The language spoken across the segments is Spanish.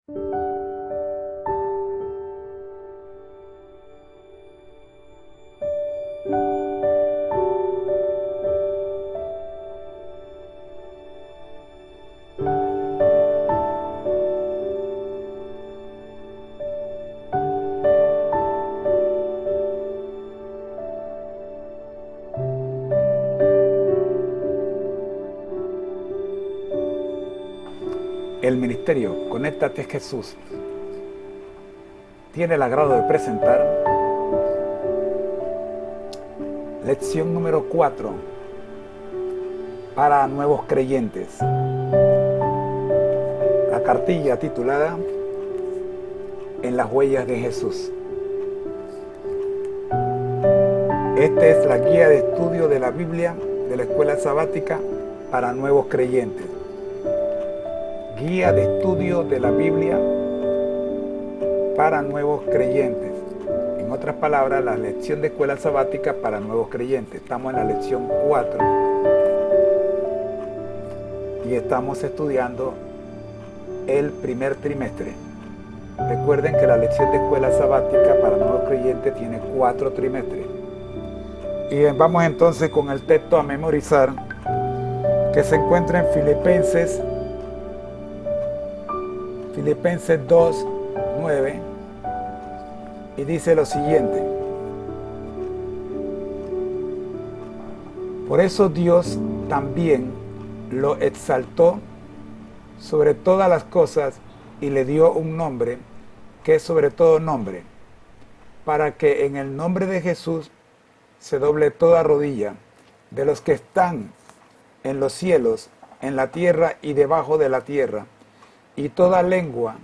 El ministerio Conéctate Jesús tiene el agrado de presentar lección número 4 para nuevos creyentes. La cartilla titulada En las huellas de Jesús. Esta es la guía de estudio de la Biblia de la Escuela Sabática para nuevos creyentes. Guía de estudio de la Biblia para nuevos creyentes. En otras palabras, la lección de escuela sabática para nuevos creyentes. Estamos en la lección 4 y estamos estudiando el primer trimestre. Recuerden que la lección de escuela sabática para nuevos creyentes tiene 4 trimestres. Y vamos entonces con el texto a memorizar, que se encuentra en Filipenses 2:9, y dice lo siguiente: por eso Dios también lo exaltó sobre todas las cosas y le dio un nombre que es sobre todo nombre, para que en el nombre de Jesús se doble toda rodilla de los que están en los cielos, en la tierra y debajo de la tierra, y toda lengua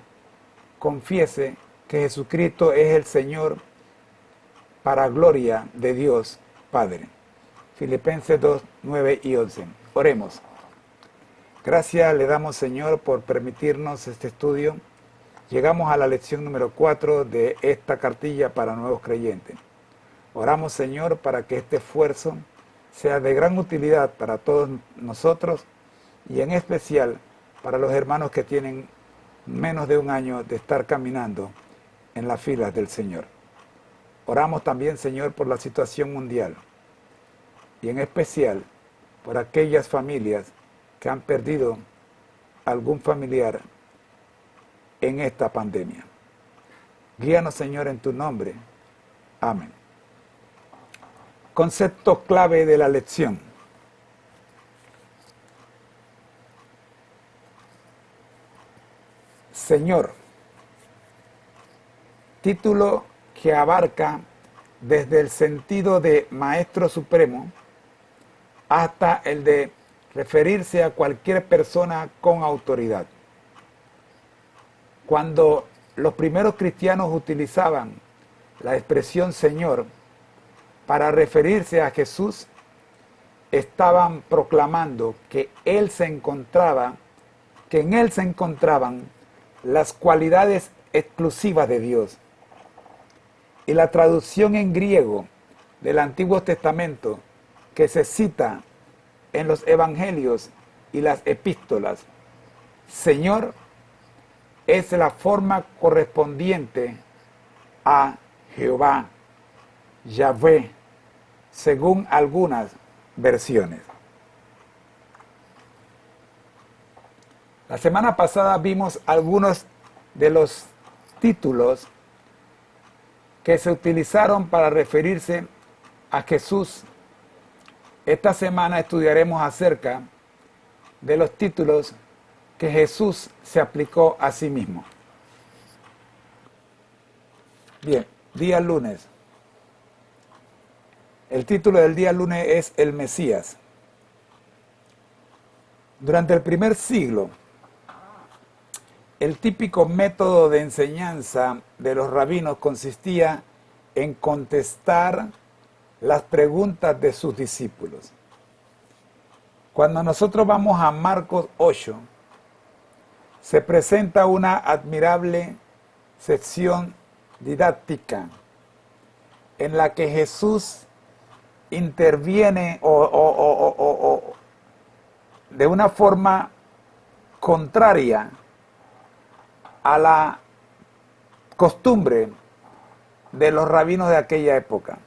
confiese que Jesucristo es el Señor, para gloria de Dios Padre. Filipenses 2:9 y 11. Oremos. Gracias le damos, Señor, por permitirnos este estudio. Llegamos a la lección número 4 de esta cartilla para nuevos creyentes. Oramos, Señor, para que este esfuerzo sea de gran utilidad para todos nosotros y en especial para los hermanos que tienen menos de un año de estar caminando en las filas del Señor. Oramos también, Señor, por la situación mundial y en especial por aquellas familias que han perdido algún familiar en esta pandemia. Guíanos, Señor, en tu nombre. Amén. Concepto clave de la lección. Señor. Título que abarca desde el sentido de Maestro Supremo hasta el de referirse a cualquier persona con autoridad. Cuando los primeros cristianos utilizaban la expresión Señor para referirse a Jesús, estaban proclamando que en Él se encontraban las cualidades exclusivas de Dios. Y la traducción en griego del Antiguo Testamento que se cita en los evangelios y las epístolas, Señor, es la forma correspondiente a Jehová, Yahvé, según algunas versiones. La semana pasada vimos algunos de los títulos que se utilizaron para referirse a Jesús. Esta semana estudiaremos acerca de los títulos que Jesús se aplicó a sí mismo. Bien, día lunes. El título del día lunes es El Mesías. Durante el primer siglo, el típico método de enseñanza de los rabinos consistía en contestar las preguntas de sus discípulos. Cuando nosotros vamos a Marcos 8, se presenta una admirable sección didáctica en la que Jesús interviene de una forma contraria a la costumbre de los rabinos de aquella época.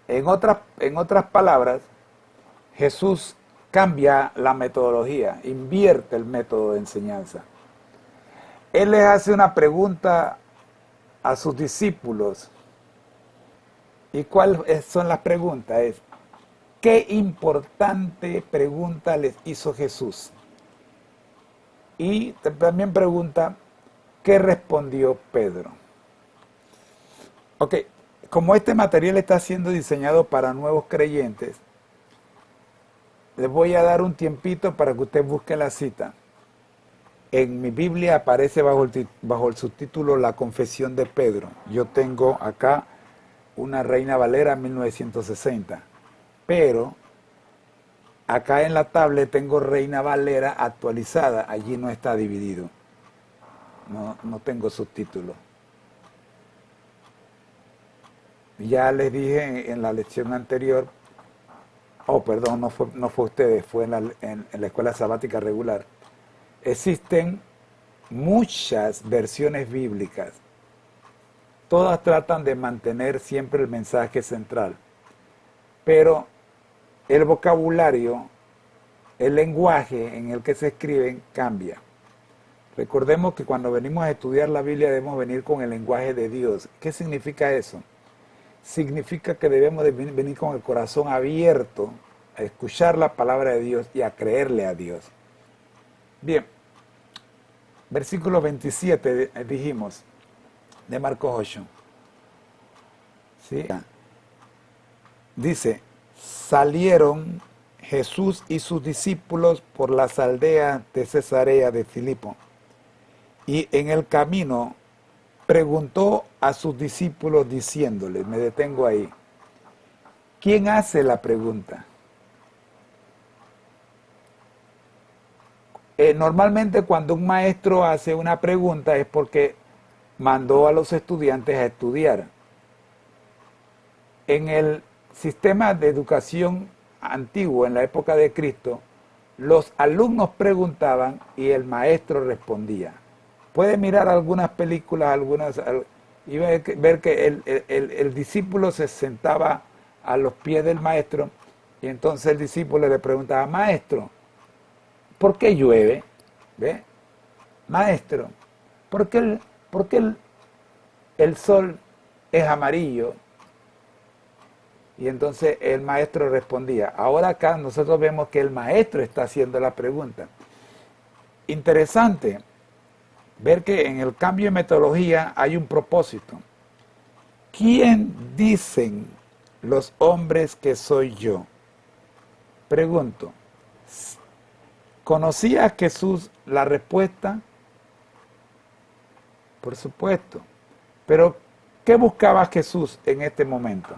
En otras palabras, Jesús cambia la metodología, invierte el método de enseñanza. Él les hace una pregunta a sus discípulos. ¿Y cuáles son las preguntas? ¿Qué importante pregunta les hizo Jesús? Y también pregunta, ¿qué respondió Pedro? Ok, como este material está siendo diseñado para nuevos creyentes, les voy a dar un tiempito para que usted busque la cita. En mi Biblia aparece bajo el subtítulo La Confesión de Pedro. Yo tengo acá una Reina Valera 1960, pero acá en la tablet tengo Reina Valera actualizada, allí no está dividido, no tengo subtítulo. Ya les dije en la lección anterior, perdón, no fue ustedes, fue en la escuela sabática regular. Existen muchas versiones bíblicas. Todas tratan de mantener siempre el mensaje central. Pero el vocabulario, el lenguaje en el que se escriben cambia. Recordemos que cuando venimos a estudiar la Biblia debemos venir con el lenguaje de Dios. ¿Qué significa eso? Significa que debemos de venir con el corazón abierto a escuchar la palabra de Dios y a creerle a Dios. Bien, versículo 27 dijimos de Marcos 8. ¿Sí? Dice, salieron Jesús y sus discípulos por las aldeas de Cesarea de Filipo, y en el camino preguntó a sus discípulos diciéndoles, me detengo ahí, ¿quién hace la pregunta? Normalmente cuando un maestro hace una pregunta es porque mandó a los estudiantes a estudiar. En el sistema de educación antiguo, en la época de Cristo, los alumnos preguntaban y el maestro respondía. Puede mirar algunas películas, y ver que el discípulo se sentaba a los pies del maestro y entonces el discípulo le preguntaba, maestro, ¿por qué llueve? ¿Ve? Maestro, ¿por qué el sol es amarillo? Y entonces el maestro respondía. Ahora acá nosotros vemos que el maestro está haciendo la pregunta. Interesante ver que en el cambio de metodología hay un propósito. ¿Quién dicen los hombres que soy yo? Pregunto. ¿Conocía Jesús la respuesta? Por supuesto. Pero, ¿qué buscaba Jesús en este momento?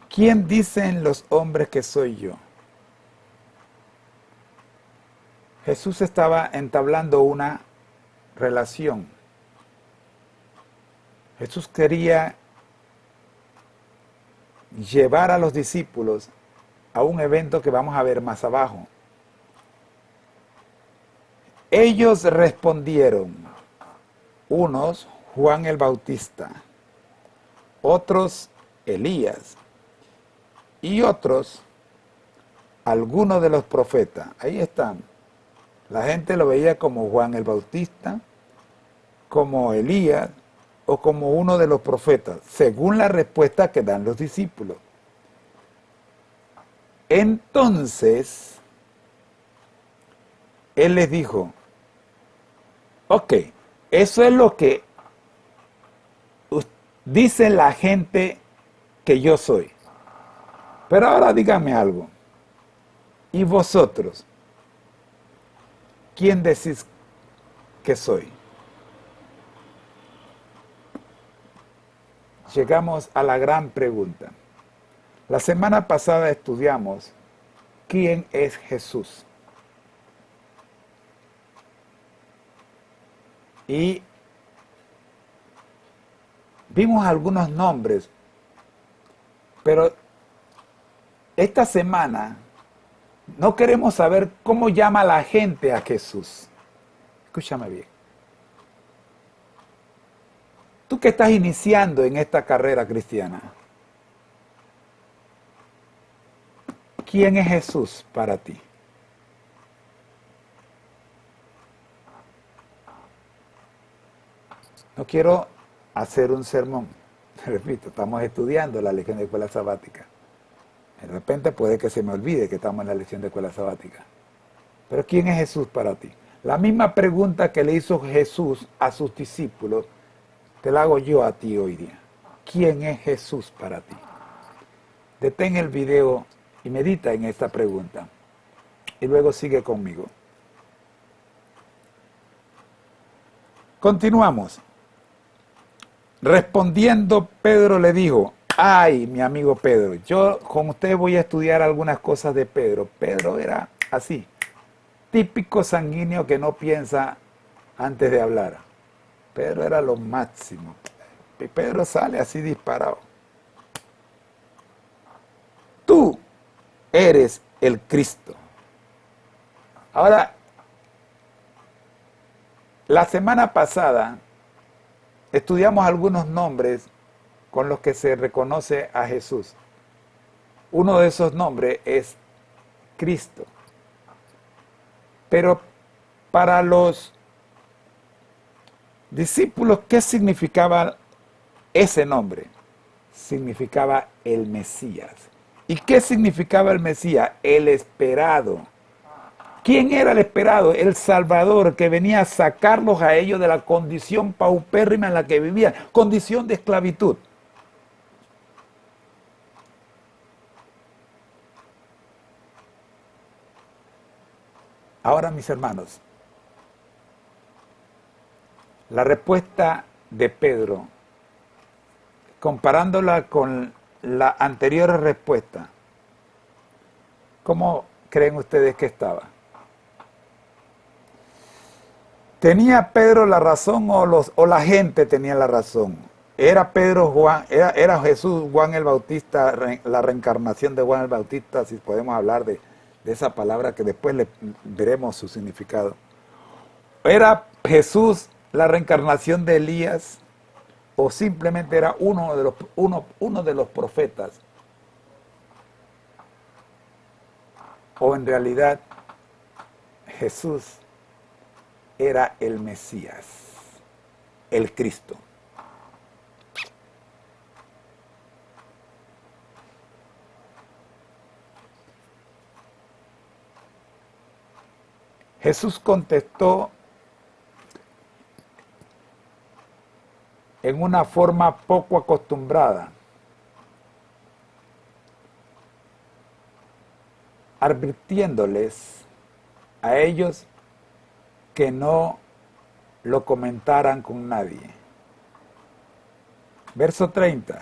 ¿Quién dicen los hombres que soy yo? Jesús estaba entablando una relación. Jesús quería llevar a los discípulos a un evento que vamos a ver más abajo. Ellos respondieron, unos Juan el Bautista, otros Elías y otros algunos de los profetas. Ahí están. La gente lo veía como Juan el Bautista, como Elías o como uno de los profetas, según la respuesta que dan los discípulos. Entonces, él les dijo, ok, eso es lo que dice la gente que yo soy. Pero ahora díganme algo. ¿Y vosotros? ¿Quién decís que soy? Llegamos a la gran pregunta. La semana pasada estudiamos quién es Jesús. Y vimos algunos nombres, pero esta semana No queremos saber cómo llama la gente a Jesús. Escúchame bien. Tú que estás iniciando en esta carrera cristiana, ¿quién es Jesús para ti? No quiero hacer un sermón. Repito, estamos estudiando la lección de escuela sabática. De repente puede que se me olvide que estamos en la lección de escuela sabática. Pero ¿quién es Jesús para ti? La misma pregunta que le hizo Jesús a sus discípulos, te la hago yo a ti hoy día. ¿Quién es Jesús para ti? Detén el video y medita en esta pregunta. Y luego sigue conmigo. Continuamos. Respondiendo, Pedro le dijo, ay, mi amigo Pedro, yo con usted voy a estudiar algunas cosas de Pedro. Pedro era así, típico sanguíneo que no piensa antes de hablar. Pedro era lo máximo. Y Pedro sale así disparado. Tú eres el Cristo. Ahora, la semana pasada estudiamos algunos nombres con los que se reconoce a Jesús. Uno de esos nombres es Cristo. Pero para los discípulos, ¿qué significaba ese nombre? Significaba el Mesías. ¿Y qué significaba el Mesías? El esperado. ¿Quién era el esperado? El Salvador que venía a sacarlos a ellos de la condición paupérrima en la que vivían, condición de esclavitud. Ahora, mis hermanos, la respuesta de Pedro, comparándola con la anterior respuesta, ¿cómo creen ustedes que estaba? ¿Tenía Pedro la razón o la gente tenía la razón? ¿Era Pedro Juan, era Jesús Juan el Bautista, la reencarnación de Juan el Bautista, si podemos hablar de esa palabra que después veremos su significado? ¿Era Jesús la reencarnación de Elías o simplemente era uno de los profetas? ¿O en realidad Jesús era el Mesías, el Cristo? Jesús contestó en una forma poco acostumbrada, advirtiéndoles a ellos que no lo comentaran con nadie. Verso 30.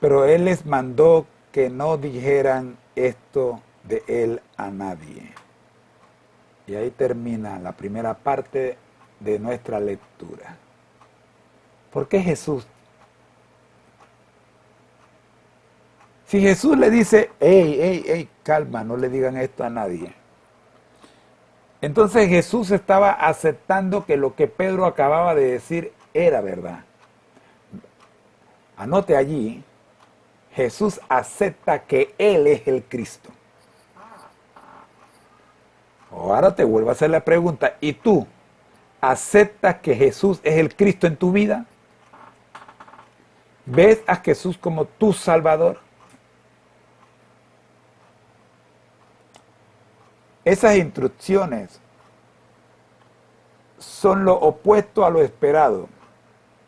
Pero él les mandó que no dijeran esto de él a nadie. Y ahí termina la primera parte de nuestra lectura. ¿Por qué Jesús? Si Jesús le dice, hey, calma, no le digan esto a nadie. Entonces Jesús estaba aceptando que lo que Pedro acababa de decir era verdad. Anote allí, Jesús acepta que Él es el Cristo. Ahora te vuelvo a hacer la pregunta, ¿y tú aceptas que Jesús es el Cristo en tu vida? ¿Ves a Jesús como tu Salvador? Esas instrucciones son lo opuesto a lo esperado.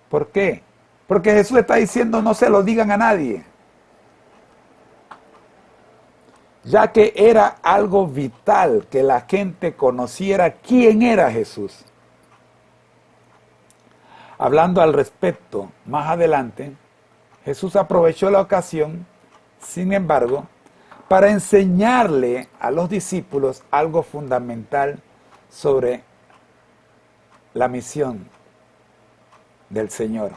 ¿Por qué? Porque Jesús está diciendo no se lo digan a nadie, ya que era algo vital que la gente conociera quién era Jesús. Hablando al respecto más adelante, Jesús aprovechó la ocasión, sin embargo, para enseñarle a los discípulos algo fundamental sobre la misión del Señor.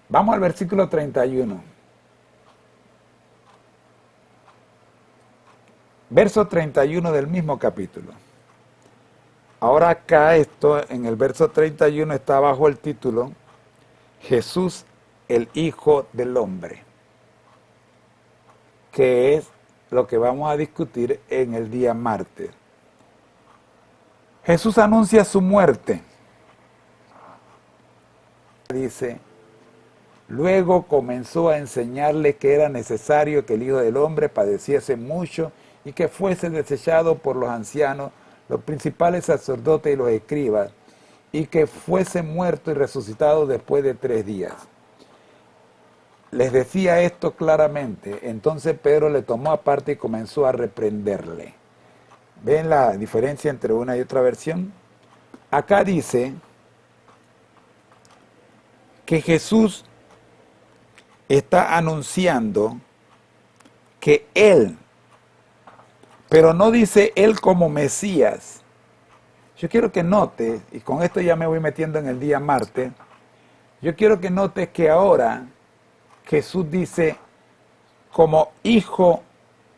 Vamos al versículo 31. Verso 31 del mismo capítulo. Ahora acá esto, en el verso 31 está bajo el título Jesús, el Hijo del Hombre, que es lo que vamos a discutir en el día martes. Jesús anuncia su muerte. Dice, luego comenzó a enseñarle que era necesario que el Hijo del Hombre padeciese mucho y que fuese desechado por los ancianos, los principales sacerdotes y los escribas, y que fuese muerto y resucitado después de 3 días. Les decía esto claramente. Entonces Pedro le tomó aparte y comenzó a reprenderle. ¿Ven la diferencia entre una y otra versión? Acá dice que Jesús está anunciando que Él, pero no dice Él como Mesías. Yo quiero que notes, y con esto ya me voy metiendo en el día martes, yo quiero que notes que ahora Jesús dice como hijo,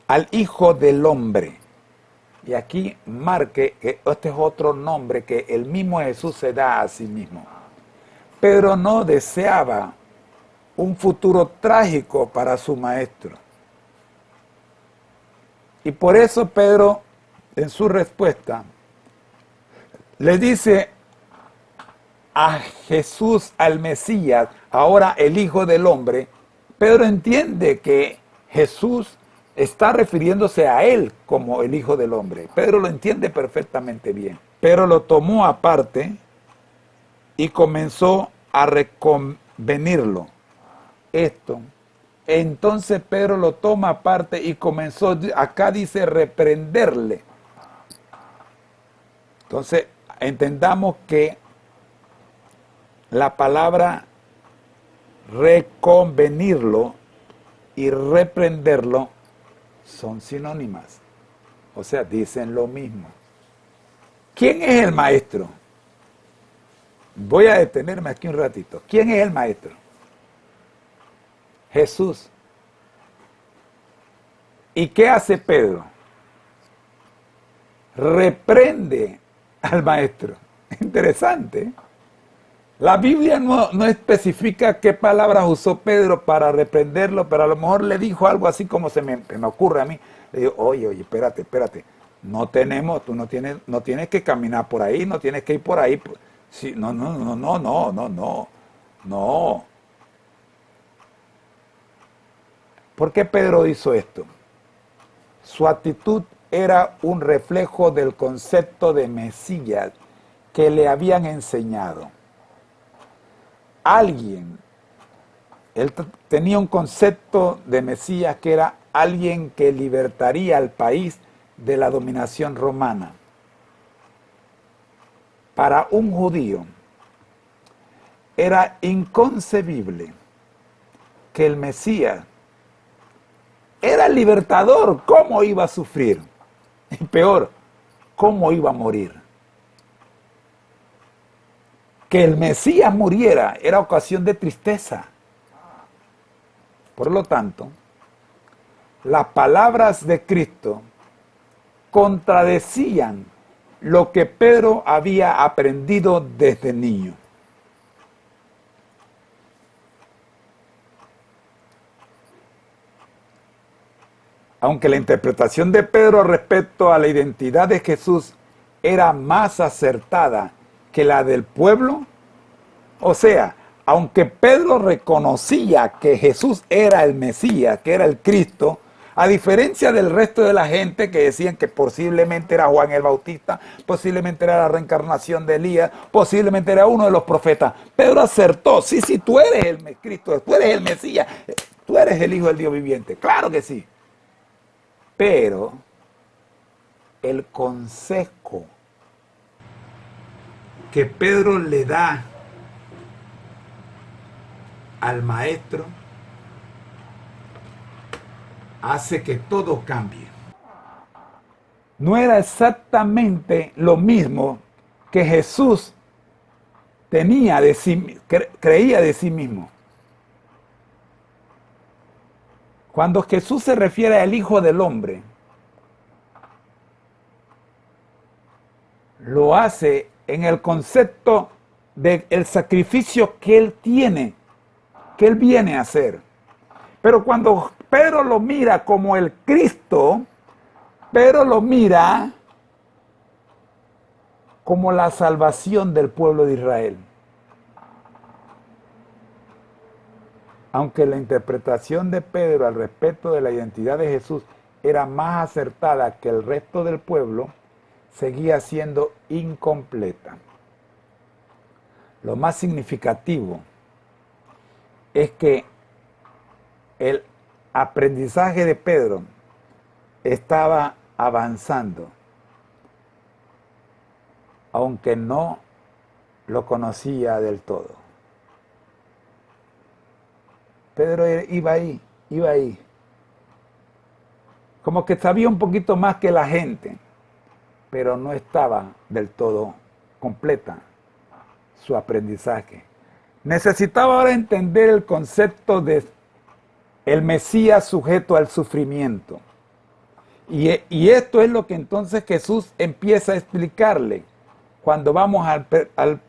al Hijo del Hombre. Y aquí marque que este es otro nombre que el mismo Jesús se da a sí mismo. Pedro no deseaba un futuro trágico para su maestro. Y por eso Pedro, en su respuesta, le dice a Jesús, al Mesías, ahora el Hijo del Hombre. Pedro entiende que Jesús está refiriéndose a él como el Hijo del Hombre. Pedro lo entiende perfectamente bien. Pero lo tomó aparte y comenzó a reconvenirlo. Esto. Entonces Pedro lo toma aparte y comenzó, acá dice, reprenderle. Entonces, entendamos que la palabra reconvenirlo y reprenderlo son sinónimas. O sea, dicen lo mismo. ¿Quién es el maestro? Voy a detenerme aquí un ratito. ¿Quién es el maestro? Jesús. ¿Y qué hace Pedro? Reprende al maestro. Interesante, ¿eh? La Biblia no especifica qué palabras usó Pedro para reprenderlo, pero a lo mejor le dijo algo así como se me ocurre a mí. Le digo, oye, espérate. No tenemos, tú no tienes que caminar por ahí, no tienes que ir por ahí. Sí, no. ¿Por qué Pedro hizo esto? Su actitud era un reflejo del concepto de Mesías que le habían enseñado. Él tenía un concepto de Mesías que era alguien que libertaría al país de la dominación romana. Para un judío era inconcebible que el Mesías era el libertador. ¿Cómo iba a sufrir? Y peor, ¿cómo iba a morir? Que el Mesías muriera era ocasión de tristeza. Por lo tanto, las palabras de Cristo contradecían lo que Pedro había aprendido desde niño. Aunque la interpretación de Pedro respecto a la identidad de Jesús era más acertada que la del pueblo, o sea, aunque Pedro reconocía que Jesús era el Mesías, que era el Cristo, a diferencia del resto de la gente que decían que posiblemente era Juan el Bautista, posiblemente era la reencarnación de Elías, posiblemente era uno de los profetas, Pedro acertó, sí, tú eres el Cristo, tú eres el Mesías, tú eres el Hijo del Dios viviente, claro que sí. Pero el consejo que Pedro le da al maestro hace que todo cambie. No era exactamente lo mismo que Jesús tenía de sí, creía de sí mismo. Cuando Jesús se refiere al Hijo del Hombre, lo hace en el concepto del sacrificio que él tiene, que él viene a hacer. Pero cuando Pedro lo mira como el Cristo, Pedro lo mira como la salvación del pueblo de Israel. Aunque la interpretación de Pedro al respecto de la identidad de Jesús era más acertada que el resto del pueblo, seguía siendo incompleta. Lo más significativo es que el aprendizaje de Pedro estaba avanzando, aunque no lo conocía del todo. Pedro iba ahí. Como que sabía un poquito más que la gente, pero no estaba del todo completa su aprendizaje. Necesitaba ahora entender el concepto de el Mesías sujeto al sufrimiento. Y esto es lo que entonces Jesús empieza a explicarle cuando vamos al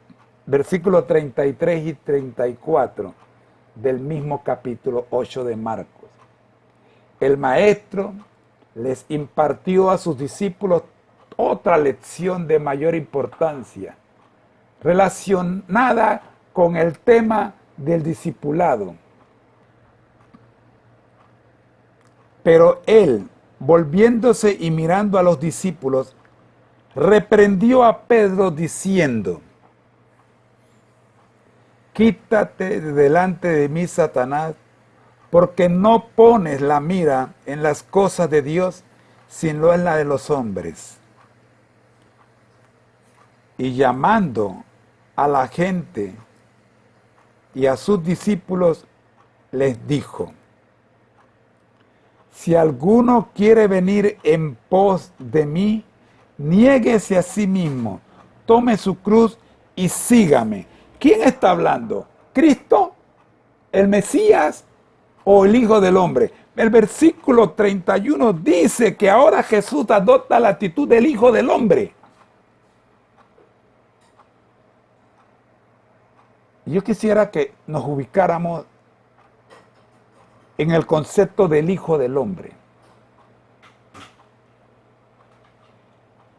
versículo 33 y 34 del mismo capítulo 8 de Marcos. El maestro les impartió a sus discípulos otra lección de mayor importancia, relacionada con el tema del discipulado. Pero él, volviéndose y mirando a los discípulos, reprendió a Pedro diciendo: quítate de delante de mí, Satanás, porque no pones la mira en las cosas de Dios, sino en la de los hombres. Y llamando a la gente y a sus discípulos, les dijo: si alguno quiere venir en pos de mí, niéguese a sí mismo, tome su cruz y sígame. ¿Quién está hablando? ¿Cristo? ¿El Mesías? ¿O el Hijo del Hombre? El versículo 31 dice que ahora Jesús adopta la actitud del Hijo del Hombre. Yo quisiera que nos ubicáramos en el concepto del Hijo del Hombre.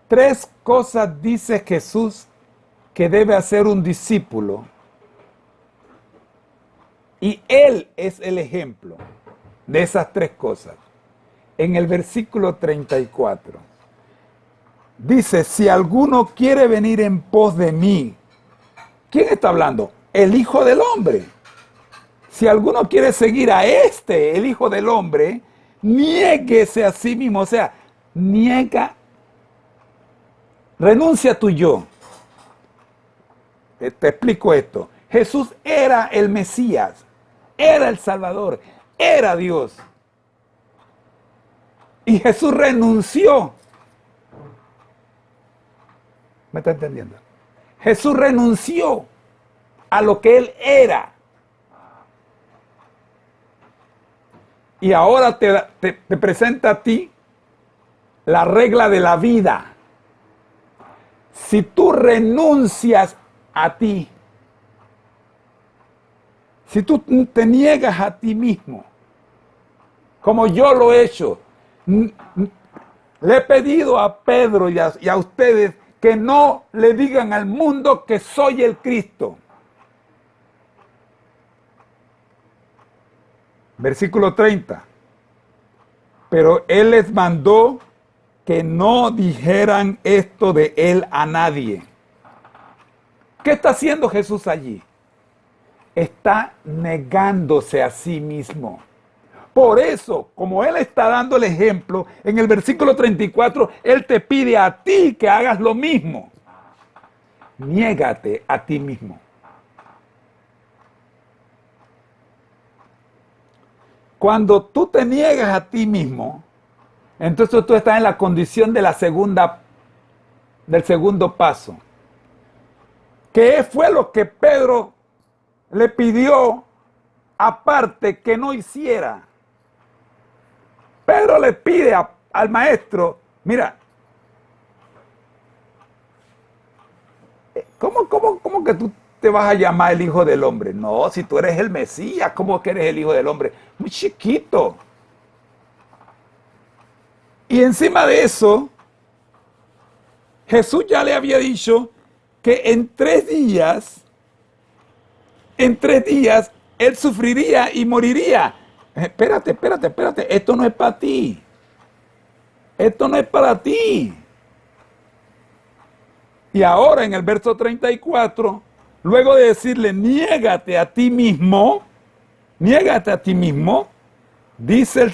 3 cosas dice Jesús que debe hacer un discípulo, y Él es el ejemplo de esas 3 cosas. En el versículo 34 dice: si alguno quiere venir en pos de mí. ¿Quién está hablando? El Hijo del Hombre. Si alguno quiere seguir a el Hijo del Hombre, niéguese a sí mismo. O sea, renuncia a tu yo. Te explico esto. Jesús era el Mesías, era el Salvador, era Dios. Y Jesús renunció. ¿Me está entendiendo? Jesús renunció a lo que Él era. Y ahora te presenta a ti la regla de la vida. Si tú renuncias a ti, si tú te niegas a ti mismo, como yo lo he hecho, le he pedido a Pedro y a ustedes que no le digan al mundo que soy el Cristo. Versículo 30. Pero Él les mandó que no dijeran esto de Él a nadie. ¿Qué está haciendo Jesús allí? Está negándose a sí mismo. Por eso, como Él está dando el ejemplo, en el versículo 34, Él te pide a ti que hagas lo mismo. Niégate a ti mismo. Cuando tú te niegas a ti mismo, entonces tú estás en la condición de del segundo paso. ¿Qué fue lo que Pedro le pidió aparte que no hiciera? Pedro le pide al maestro: mira, ¿Cómo que tú te vas a llamar el Hijo del Hombre? No, si tú eres el Mesías, ¿cómo que eres el Hijo del Hombre? Muy chiquito. Y encima de eso, Jesús ya le había dicho que en 3 días, él sufriría y moriría. Espérate, esto no es para ti. Esto no es para ti. Y ahora en el verso 34, luego de decirle, niégate a ti mismo, dice el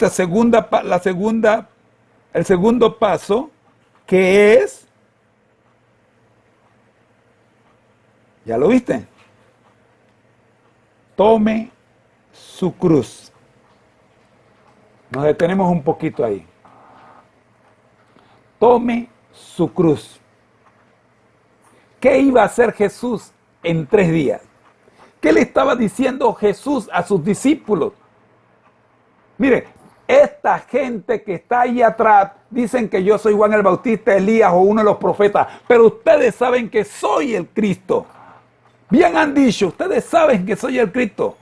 segundo paso, que es, ¿ya lo viste? Tome su cruz. Nos detenemos un poquito ahí. Tome su cruz. ¿Qué iba a hacer Jesús en 3 días? ¿Qué le estaba diciendo Jesús a sus discípulos? Mire, esta gente que está ahí atrás dicen que yo soy Juan el Bautista, Elías o uno de los profetas, pero ustedes saben que soy el Cristo. Bien han dicho, ustedes saben que soy el Cristo.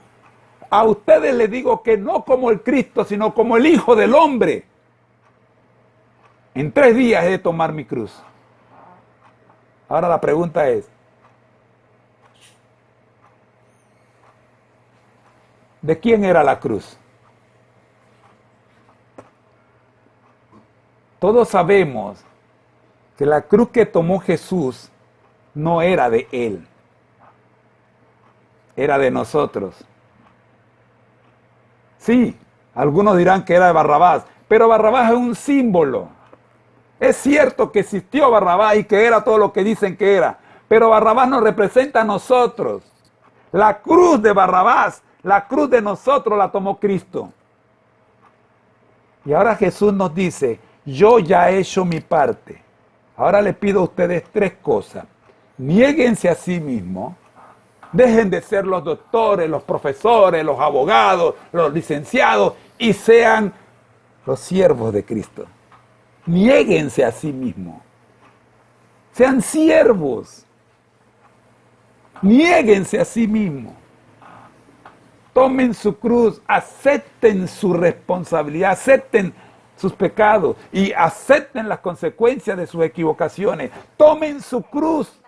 A ustedes les digo que no como el Cristo, sino como el Hijo del Hombre. En 3 días he de tomar mi cruz. Ahora la pregunta es, ¿de quién era la cruz? Todos sabemos que la cruz que tomó Jesús no era de él, era de nosotros. Sí, algunos dirán que era de Barrabás, pero Barrabás es un símbolo. Es cierto que existió Barrabás y que era todo lo que dicen que era, pero Barrabás nos representa a nosotros. La cruz de Barrabás, la cruz de nosotros la tomó Cristo. Y ahora Jesús nos dice, yo ya he hecho mi parte. Ahora le pido a ustedes 3 cosas. Niéguense a sí mismos. Dejen de ser los doctores, los profesores, los abogados, los licenciados y sean los siervos de Cristo. Niéguense a sí mismos. Sean siervos. Niéguense a sí mismos. Tomen su cruz, acepten su responsabilidad, acepten sus pecados y acepten las consecuencias de sus equivocaciones. Tomen su cruz.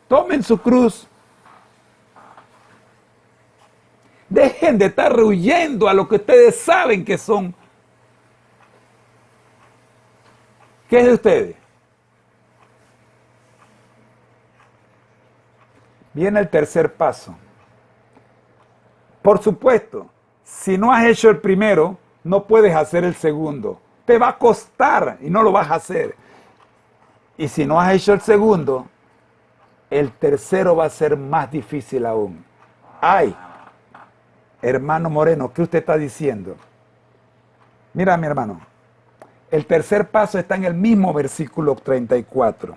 Tomen su cruz. Dejen de estar rehuyendo a lo que ustedes saben que son. ¿Qué es de ustedes? Viene el tercer paso. Por supuesto, si no has hecho el primero, no puedes hacer el segundo. Te va a costar y no lo vas a hacer. Y si no has hecho el segundo, el tercero va a ser más difícil aún. Ay, hermano Moreno, ¿qué usted está diciendo? Mira, mi hermano, el tercer paso está en el mismo versículo 34,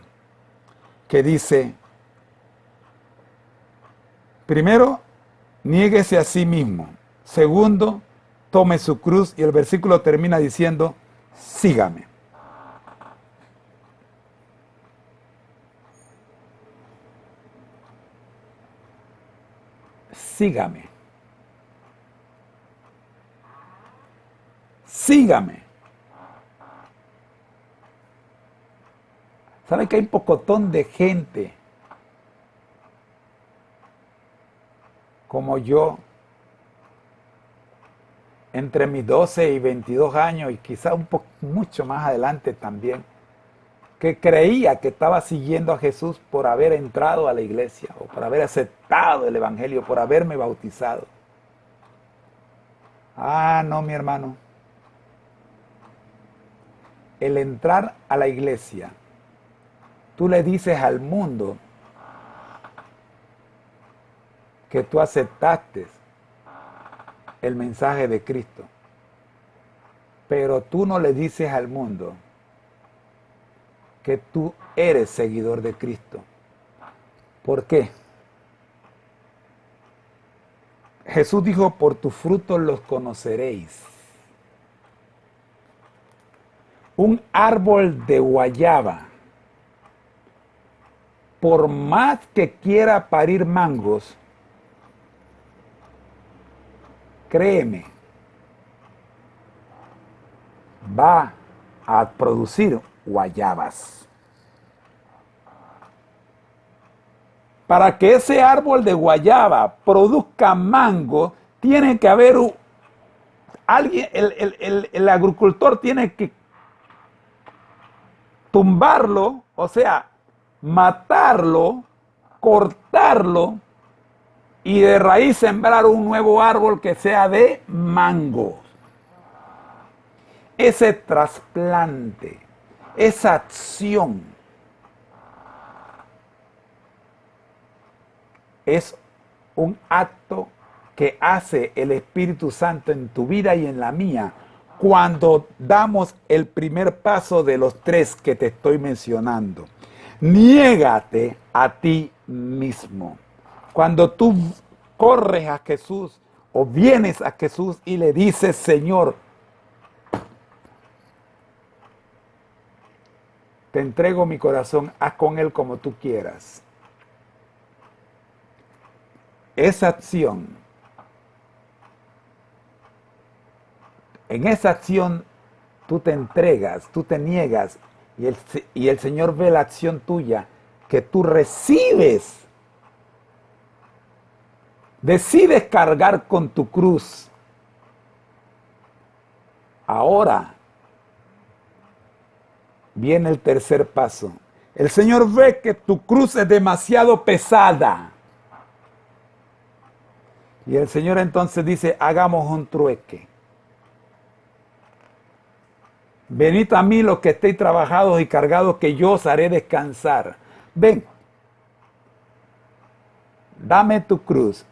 que dice, primero, niéguese a sí mismo. Segundo, tome su cruz. Y el versículo termina diciendo, sígame. Sígame. Sígame. ¿Sabe que hay un pocotón de gente como yo, entre mis 12 y 22 años, y quizás mucho más adelante también, que creía que estaba siguiendo a Jesús por haber entrado a la iglesia, o por haber aceptado el evangelio, por haberme bautizado? Ah, no, mi hermano. El entrar a la iglesia, tú le dices al mundo que tú aceptaste el mensaje de Cristo, pero tú no le dices al mundo que tú eres seguidor de Cristo. ¿Por qué? Jesús dijo, por tus frutos los conoceréis. Un árbol de guayaba, por más que quiera parir mangos, créeme, va a producir guayabas. Para que ese árbol de guayaba produzca mango, tiene que haber alguien, el agricultor tiene que tumbarlo, o sea, matarlo, cortarlo y de raíz sembrar un nuevo árbol que sea de mango. Ese trasplante, esa acción es un acto que hace el Espíritu Santo en tu vida y en la mía cuando damos el primer paso de los 3 que te estoy mencionando. Niégate a ti mismo. Cuando tú corres a Jesús o vienes a Jesús y le dices, Señor, te entrego mi corazón, haz con él como tú quieras. Esa acción, en esa acción tú te entregas, tú te niegas y el Señor ve la acción tuya que tú recibes. Decides cargar con tu cruz. Ahora viene el tercer paso. El Señor ve que tu cruz es demasiado pesada. Y el Señor entonces dice, hagamos un trueque. Venid a mí los que estéis trabajados y cargados, que yo os haré descansar. Ven, dame tu cruz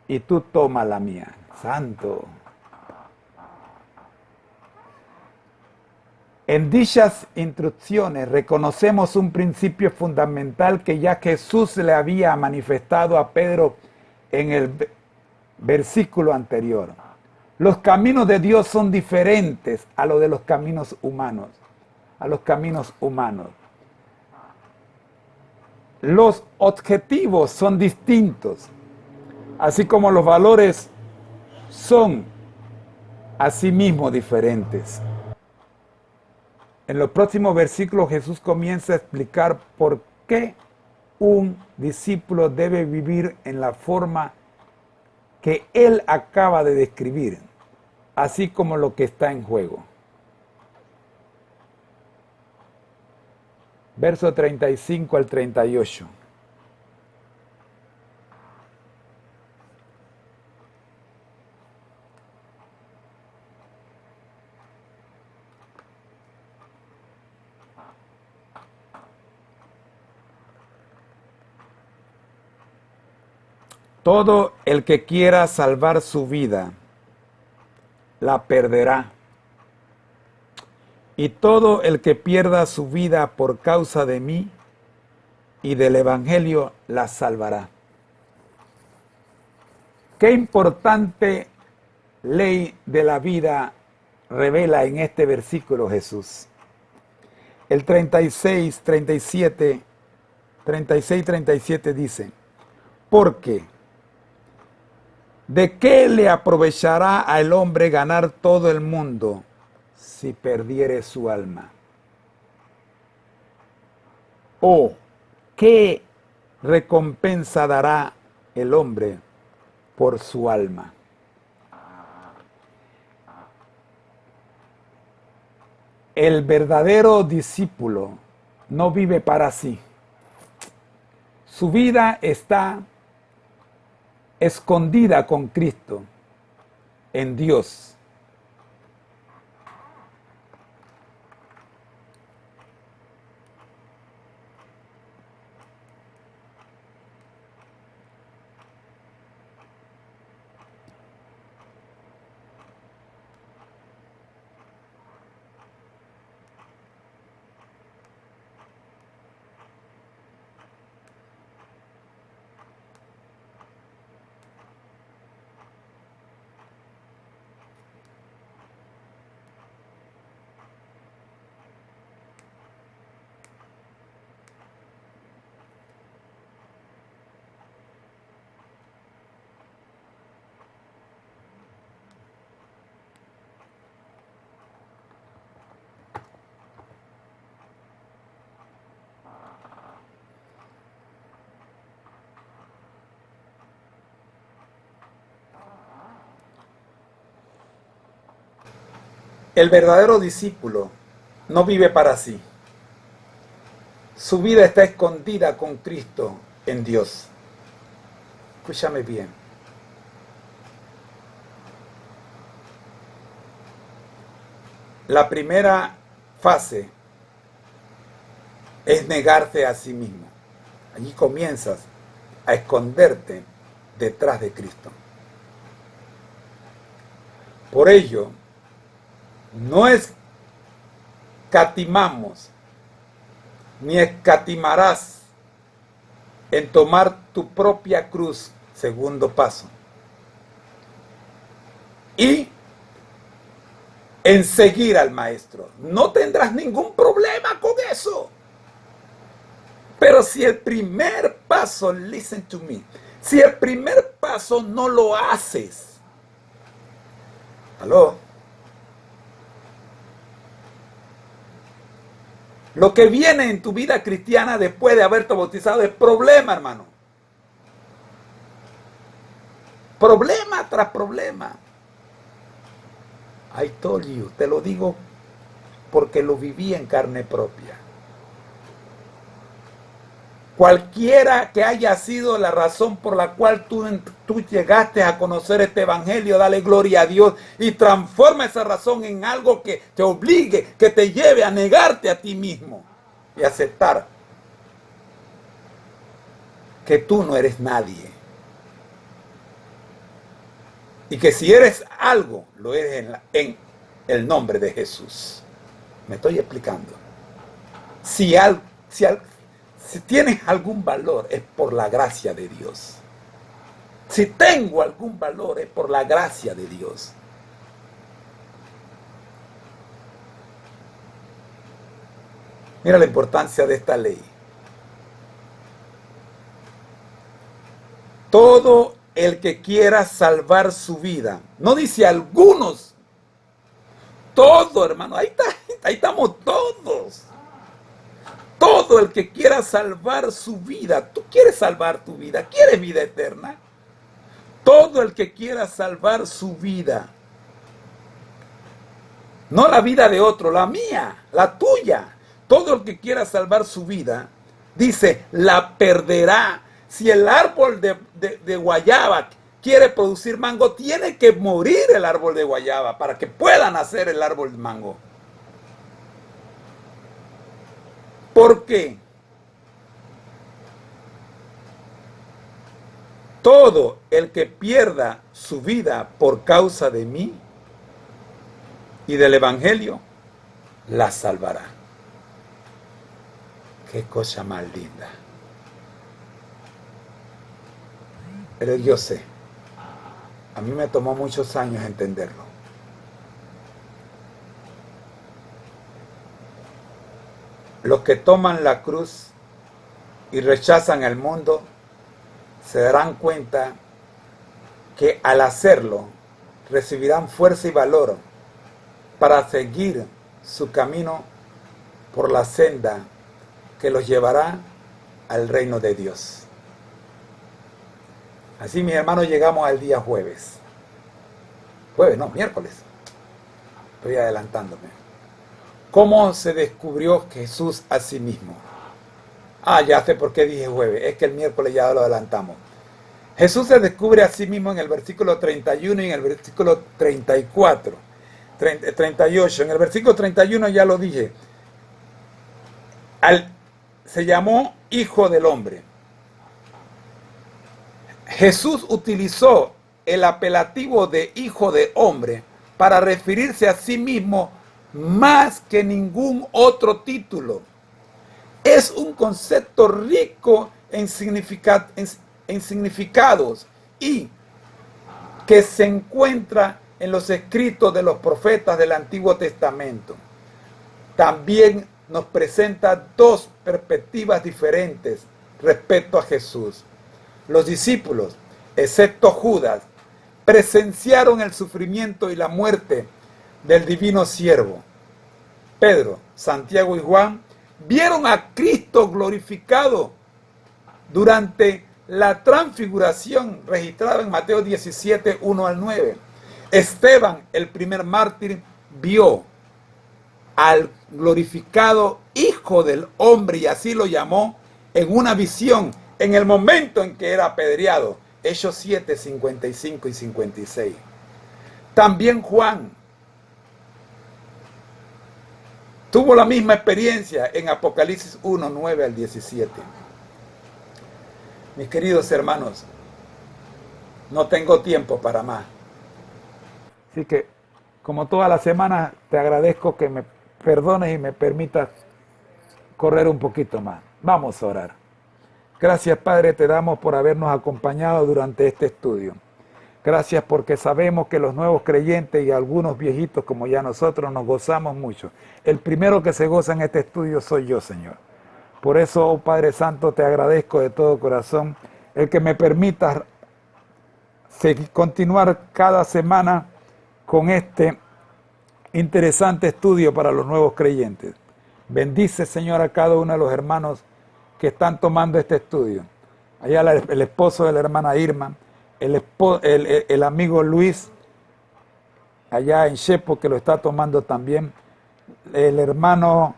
y tú toma la mía. Santo. En dichas instrucciones reconocemos un principio fundamental que ya Jesús le había manifestado a Pedro en el versículo anterior. Los caminos de Dios son diferentes a los de los caminos humanos. Los objetivos son distintos, así como los valores son asimismo diferentes. En los próximos versículos Jesús comienza a explicar por qué un discípulo debe vivir en la forma que él acaba de describir, así como lo que está en juego. Verso 35 al 38. Todo el que quiera salvar su vida, la perderá. Y todo el que pierda su vida por causa de mí y del Evangelio, la salvará. Qué importante ley de la vida revela en este versículo Jesús. El 36, 37 dice, porque ¿de qué le aprovechará al hombre ganar todo el mundo si perdiere su alma? ¿O qué recompensa dará el hombre por su alma? El verdadero discípulo no vive para sí. Su vida está escondida con Cristo en Dios. El verdadero discípulo no vive para sí. Su vida está escondida con Cristo en Dios. Escúchame bien. La primera fase es negarte a sí mismo. Allí comienzas a esconderte detrás de Cristo. Por ello, no escatimamos, ni escatimarás en tomar tu propia cruz, segundo paso. Y en seguir al Maestro. No tendrás ningún problema con eso. Pero si el primer paso, listen to me, si el primer paso no lo haces, ¿aló? Lo que viene en tu vida cristiana después de haberte bautizado es problema, hermano. Problema tras problema. I told you, te lo digo porque lo viví en carne propia. Cualquiera que haya sido la razón por la cual tú llegaste a conocer este evangelio, dale gloria a Dios y transforma esa razón en algo que te obligue, que te lleve a negarte a ti mismo y aceptar que tú no eres nadie. Y que si eres algo, lo eres en el nombre de Jesús. Me estoy explicando. Si tienes algún valor, es por la gracia de Dios. Si tengo algún valor, es por la gracia de Dios. Mira la importancia de esta ley. Todo el que quiera salvar su vida, no dice algunos, todo, hermano, ahí estamos todos. Todo el que quiera salvar su vida, tú quieres salvar tu vida, quieres vida eterna. Todo el que quiera salvar su vida, no la vida de otro, la mía, la tuya. Todo el que quiera salvar su vida, dice, la perderá. Si el árbol de guayaba quiere producir mango, tiene que morir el árbol de guayaba para que pueda nacer el árbol de mango. ¿Por qué? Todo el que pierda su vida por causa de mí y del evangelio, la salvará. Qué cosa más linda. Pero yo sé, a mí me tomó muchos años entenderlo. Los que toman la cruz y rechazan el mundo se darán cuenta que al hacerlo recibirán fuerza y valor para seguir su camino por la senda que los llevará al reino de Dios. Así, mis hermanos, llegamos al día jueves. Miércoles. Estoy adelantándome. ¿Cómo se descubrió Jesús a sí mismo? Ya sé por qué dije jueves. Es que el miércoles ya lo adelantamos. Jesús se descubre a sí mismo en el versículo 31 y en el versículo 38. En el versículo 31 ya lo dije. Se llamó Hijo del Hombre. Jesús utilizó el apelativo de Hijo de Hombre para referirse a sí mismo más que ningún otro título. Es un concepto rico en significados y que se encuentra en los escritos de los profetas del Antiguo Testamento. También nos presenta dos perspectivas diferentes respecto a Jesús. Los discípulos, excepto Judas, presenciaron el sufrimiento y la muerte del divino siervo. Pedro, Santiago y Juan vieron a Cristo glorificado durante la transfiguración registrada en Mateo 17, 1 al 9. Esteban, el primer mártir, vio al glorificado Hijo del Hombre, y así lo llamó, en una visión, en el momento en que era apedreado. Hechos 7, 55 y 56. También Juan tuvo la misma experiencia en Apocalipsis 1, 9 al 17. Mis queridos hermanos, no tengo tiempo para más. Así que, como toda la semana, te agradezco que me perdones y me permitas correr un poquito más. Vamos a orar. Gracias, Padre, te damos por habernos acompañado durante este estudio. Gracias porque sabemos que los nuevos creyentes y algunos viejitos como ya nosotros nos gozamos mucho. El primero que se goza en este estudio soy yo, Señor. Por eso, oh Padre Santo, te agradezco de todo corazón el que me permitas continuar cada semana con este interesante estudio para los nuevos creyentes. Bendice, Señor, a cada uno de los hermanos que están tomando este estudio. Allá el esposo de la hermana Irma, el amigo Luis, allá en Shepo, que lo está tomando también, el hermano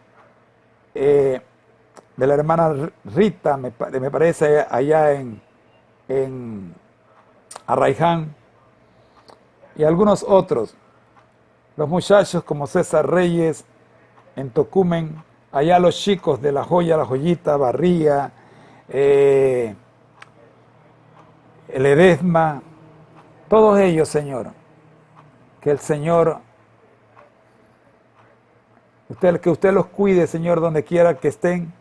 de la hermana Rita, me parece, allá en Arraiján, y algunos otros, los muchachos como César Reyes en Tocumen, allá los chicos de La Joya, La Joyita, Barría, el Edesma, todos ellos, Señor, que el Señor, que usted los cuide, Señor, donde quiera que estén,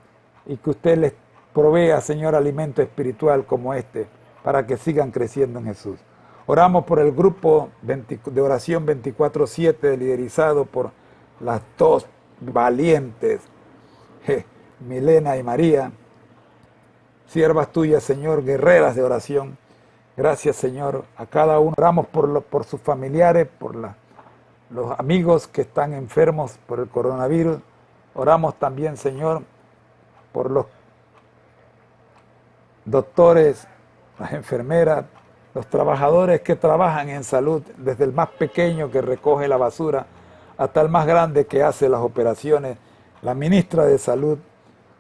y que usted les provea, Señor, alimento espiritual como este, para que sigan creciendo en Jesús. Oramos por el grupo de oración 24/7, liderizado por las dos valientes, Milena y María, siervas tuyas, Señor, guerreras de oración. Gracias, Señor, a cada uno. Oramos por sus familiares, por los amigos que están enfermos por el coronavirus. Oramos también, Señor, por los doctores, las enfermeras, los trabajadores que trabajan en salud, desde el más pequeño que recoge la basura hasta el más grande que hace las operaciones, la ministra de Salud.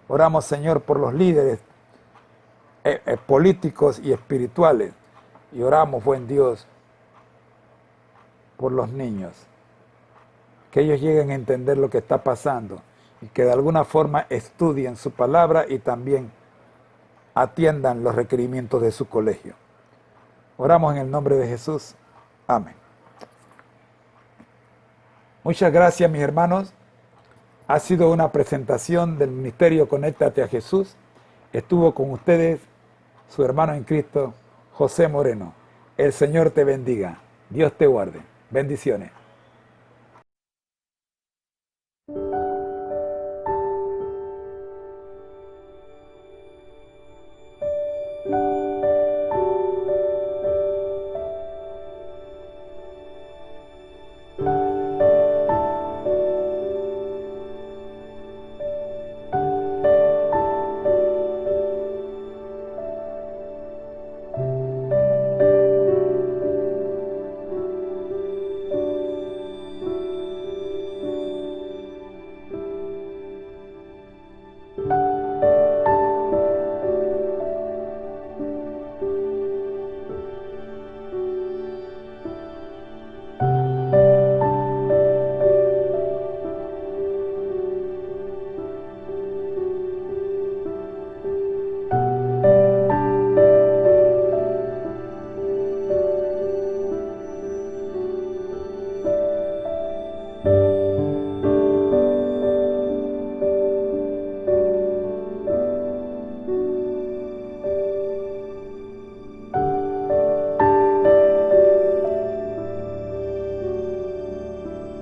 Oramos, Señor, por los líderes políticos y espirituales. Y oramos, buen Dios, por los niños, que ellos lleguen a entender lo que está pasando y que de alguna forma estudien su palabra y también atiendan los requerimientos de su colegio. Oramos en el nombre de Jesús. Amén. Muchas gracias, mis hermanos. Ha sido una presentación del Ministerio Conéctate a Jesús. Estuvo con ustedes su hermano en Cristo, José Moreno. El Señor te bendiga. Dios te guarde. Bendiciones.